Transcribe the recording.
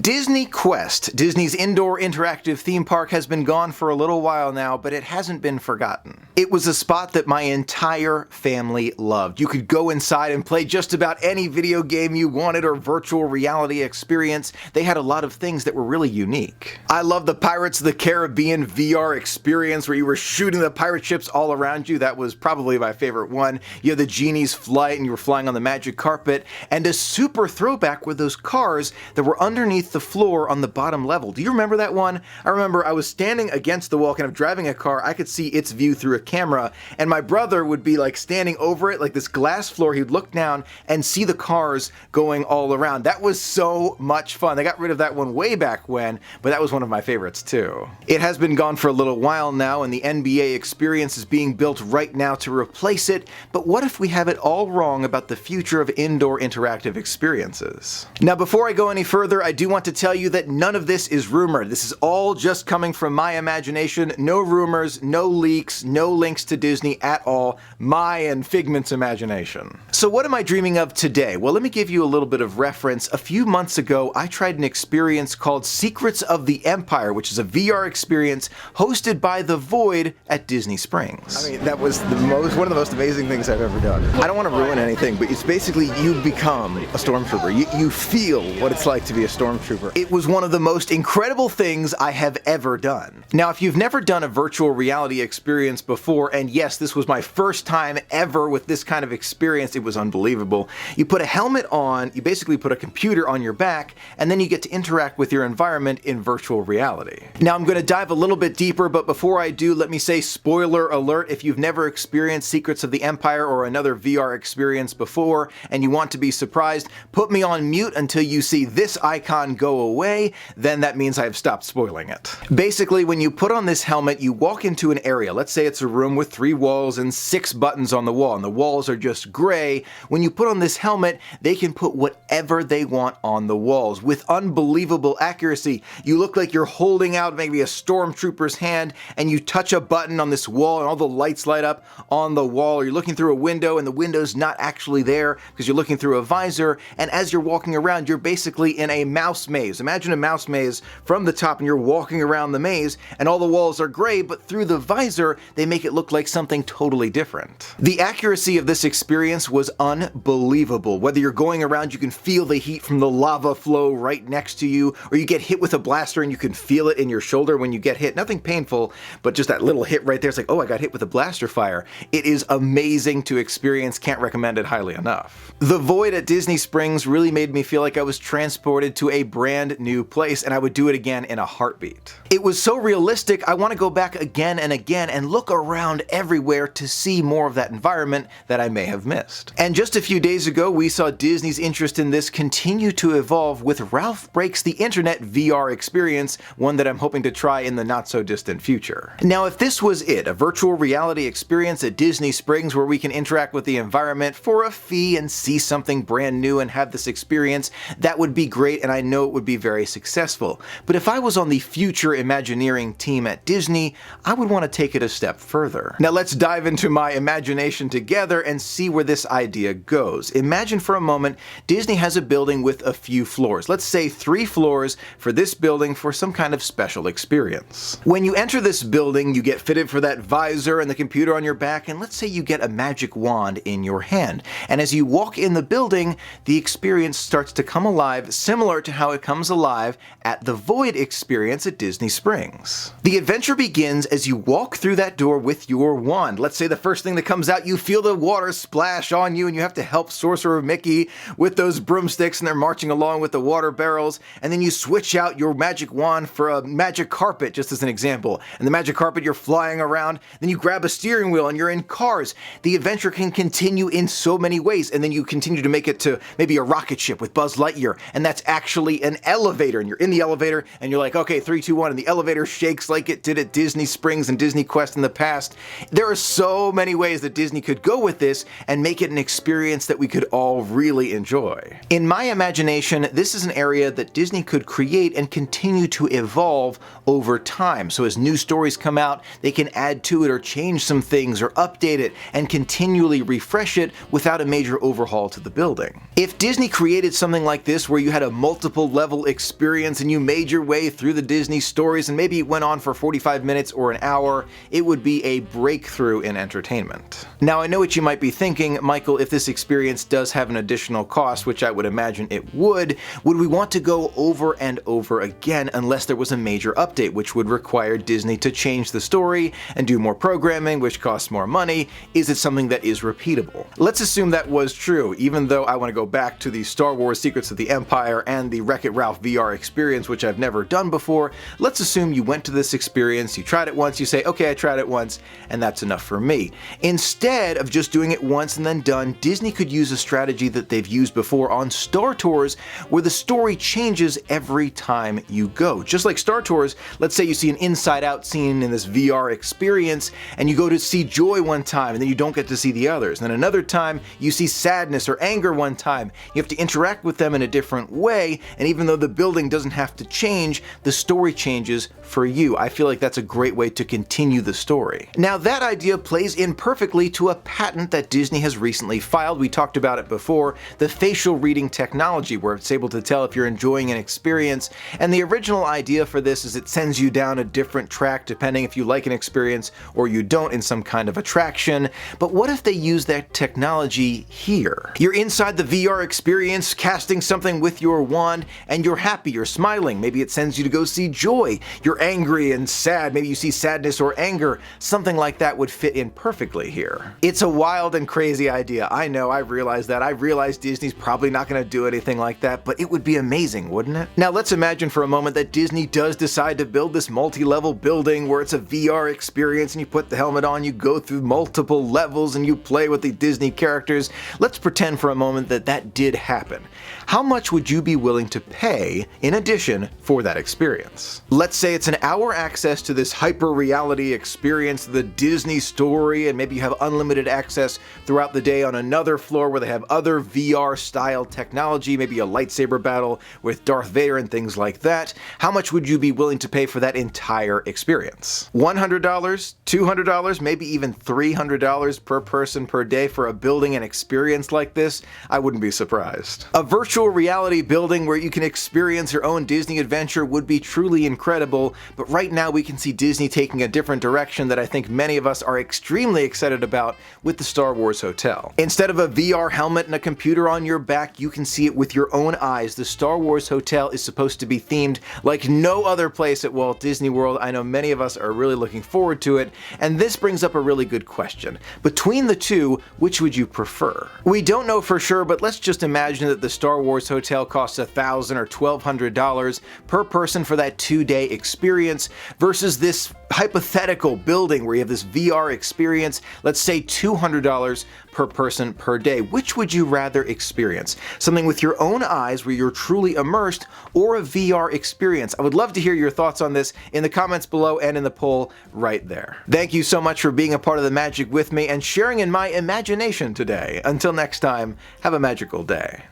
Disney Quest, Disney's indoor interactive theme park, has been gone for a little while now, but it hasn't been forgotten. It was a spot that my entire family loved. You could go inside and play just about any video game you wanted or virtual reality experience. They had a lot of things that were really unique. I love the Pirates of the Caribbean VR experience where you were shooting the pirate ships all around you. That was probably my favorite one. You had the Genie's Flight and you were flying on the magic carpet, and a super throwback with those cars that were underneath the floor on the bottom level. Do you remember that one? I remember I was standing against the wall, kind of driving a car. I could see its view through a camera, and my brother would be like standing over it, like this glass floor. He'd look down and see the cars going all around. That was so much fun. They got rid of that one way back when, but that was one of my favorites too. It has been gone for a little while now, and the NBA experience is being built right now to replace it, but what if we have it all wrong about the future of indoor interactive experiences? Now, before I go any further, I do want to tell you that none of this is rumored. This is all just coming from my imagination. No rumors, no leaks, no links to Disney at all. My and Figment's imagination. So what am I dreaming of today? Well, let me give you a little bit of reference. A few months ago, I tried an experience called Secrets of the Empire, which is a VR experience hosted by The Void at Disney Springs. I mean, that was one of the most amazing things I've ever done. I don't want to ruin anything, but it's basically you become a stormtrooper. You feel what it's like to be a stormtrooper. It was one of the most incredible things I have ever done. Now, if you've never done a virtual reality experience before, and yes, this was my first time ever with this kind of experience, it was unbelievable. You put a helmet on, you basically put a computer on your back, and then you get to interact with your environment in virtual reality. Now, I'm going to dive a little bit deeper, but before I do, let me say spoiler alert. If you've never experienced Secrets of the Empire or another VR experience before, and you want to be surprised, put me on mute until you see this icon go away, then that means I have stopped spoiling it. Basically, when you put on this helmet, you walk into an area. Let's say it's a room with 3 walls and 6 buttons on the wall, and the walls are just gray. When you put on this helmet, they can put whatever they want on the walls with unbelievable accuracy. You look like you're holding out maybe a stormtrooper's hand, and you touch a button on this wall and all the lights light up on the wall, or you're looking through a window and the window's not actually there because you're looking through a visor, and as you're walking around, you're basically in a mouse maze. Imagine a mouse maze from the top, and you're walking around the maze, and all the walls are gray, but through the visor, they make it look like something totally different. The accuracy of this experience was unbelievable. Whether you're going around, you can feel the heat from the lava flow right next to you, or you get hit with a blaster and you can feel it in your shoulder when you get hit. Nothing painful, but just that little hit right there. It's like, oh, I got hit with a blaster fire. It is amazing to experience. Can't recommend it highly enough. The Void at Disney Springs really made me feel like I was transported to a brand new place, and I would do it again in a heartbeat. It was so realistic, I want to go back again and again and look around everywhere to see more of that environment that I may have missed. And just a few days ago, we saw Disney's interest in this continue to evolve with Ralph Breaks the Internet VR experience, one that I'm hoping to try in the not so distant future. Now, if this was it, a virtual reality experience at Disney Springs where we can interact with the environment for a fee and see something brand new and have this experience, that would be great, and I know it would be very successful. But if I was on the future Imagineering team at Disney, I would want to take it a step further. Now let's dive into my imagination together and see where this idea goes. Imagine for a moment Disney has a building with a few floors. Let's say 3 floors for this building for some kind of special experience. When you enter this building, you get fitted for that visor and the computer on your back, and let's say you get a magic wand in your hand. And as you walk in the building, the experience starts to come alive, similar to how it comes alive at the Void experience at Disney Springs. The adventure begins as you walk through that door with your wand. Let's say the first thing that comes out, you feel the water splash on you, and you have to help Sorcerer Mickey with those broomsticks, and they're marching along with the water barrels, and then you switch out your magic wand for a magic carpet, just as an example. And the magic carpet, you're flying around, then you grab a steering wheel and you're in cars. The adventure can continue in so many ways, and then you continue to make it to maybe a rocket ship with Buzz Lightyear, and that's actually an elevator, and you're in the elevator, and you're like, okay, 3, 2, 1, and the elevator shakes like it did at Disney Springs and Disney Quest in the past, past. There are so many ways that Disney could go with this and make it an experience that we could all really enjoy. In my imagination, this is an area that Disney could create and continue to evolve over time. So as new stories come out, they can add to it or change some things or update it and continually refresh it without a major overhaul to the building. If Disney created something like this where you had a multiple level experience and you made your way through the Disney stories and maybe it went on for 45 minutes or an hour, it would be a breakthrough in entertainment. Now I know what you might be thinking, Michael, if this experience does have an additional cost, which I would imagine it would we want to go over and over again unless there was a major update, which would require Disney to change the story and do more programming, which costs more money? Is it something that is repeatable? Let's assume that was true, even though I want to go back to the Star Wars Secrets of the Empire and the Wreck-It Ralph VR experience, which I've never done before. Let's assume you went to this experience, you tried it once, you say, okay, I tried it once, and that's enough for me. Instead of just doing it once and then done, Disney could use a strategy that they've used before on Star Tours, where the story changes every time you go. Just like Star Tours, let's say you see an Inside Out scene in this VR experience, and you go to see joy one time, and then you don't get to see the others. And then another time, you see sadness or anger one time. You have to interact with them in a different way, and even though the building doesn't have to change, the story changes for you. I feel like that's a great way to continue the story. Now that idea plays in perfectly to a patent that Disney has recently filed. We talked about it before, the facial reading technology, where it's able to tell if you're enjoying an experience. And the original idea for this is it sends you down a different track depending if you like an experience or you don't in some kind of attraction. But what if they use that technology here? You're inside the VR experience, casting something with your wand, and you're happy, you're smiling. Maybe it sends you to go see joy. You're angry and sad, maybe you see sadness or anger. Something like that would fit in perfectly here. It's a wild and crazy idea. I know, I realize that. I realize Disney's probably not going to do anything like that, but it would be amazing, wouldn't it? Now let's imagine for a moment that Disney does decide to build this multi-level building where it's a VR experience and you put the helmet on, you go through multiple levels and you play with the Disney characters. Let's pretend for a moment that that did happen. How much would you be willing to pay in addition for that experience? Let's say it's an hour access to this hyper-reality experience, the Disney story, and maybe you have unlimited access throughout the day on another floor where they have other VR-style technology, maybe a lightsaber battle with Darth Vader and things like that. How much would you be willing to pay for that entire experience? $100, $200, maybe even $300 per person per day for a building and experience like this? I wouldn't be surprised. A virtual reality building where you can experience your own Disney adventure would be truly incredible, but right now we can see Disney taking a different direction that I think many of us are extremely excited about with the Star Wars Hotel. Instead of a VR helmet and a computer on your back, you can see it with your own eyes. The Star Wars Hotel is supposed to be themed like no other place at Walt Disney World. I know many of us are really looking forward to it, and this brings up a really good question. Between the two, which would you prefer? We don't know for sure, but let's just imagine that the Star Wars Hotel costs $1,000 or $1,200 per person for that 2-day experience versus this hypothetical building where you have this VR experience, let's say $200 per person per day. Which would you rather experience? Something with your own eyes where you're truly immersed, or a VR experience? I would love to hear your thoughts on this in the comments below and in the poll right there. Thank you so much for being a part of the magic with me and sharing in my imagination today. Until next time, have a magical day.